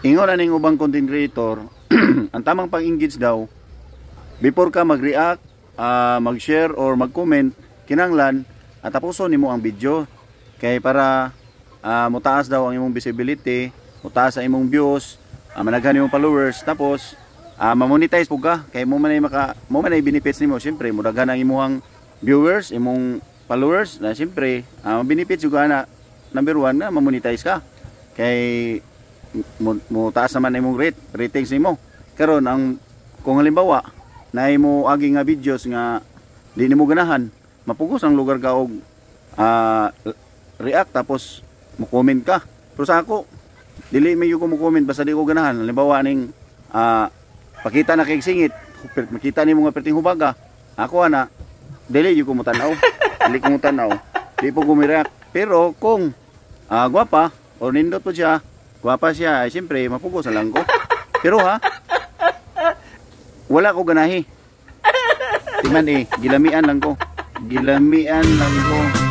Ingon na ning ubang content creator, ang tamang pag-engage daw, before ka mag-react, mag-share or mag-comment, kinanglan, at tapuson nimo ang video. Kay para mutaas daw ang imong visibility, mutaas ang imong views, managhan imong followers, tapos ma-monetize po ka. Kay mo man ay benefits nimo. Siyempre, mudaghan ang imong viewers, imong followers, na siyempre, benefits juga na, number one, na ma-monetize ka. Kay mo taas naman imong ratings nimo. Karon ang kung halimbawa na imo agi nga videos nga di nimo ganahan, mapugos ang lugar ka og react tapos mo comment ka. Pero sa ako dili may ko mo comment basta di ko ganahan. Halimbawa ning pakita na kay singit, makita nimo nga perting hubaga. Ako ana dili ko mo tan-aw. Dili ko mo tan-aw. Di po ko react. Pero kung gwapa or nindot po siya, gwapa siya, ay siyempre mapugos na lang ko. Pero wala ko ganahi. Tingnan gilamian lang ko. Gilamian lang ko.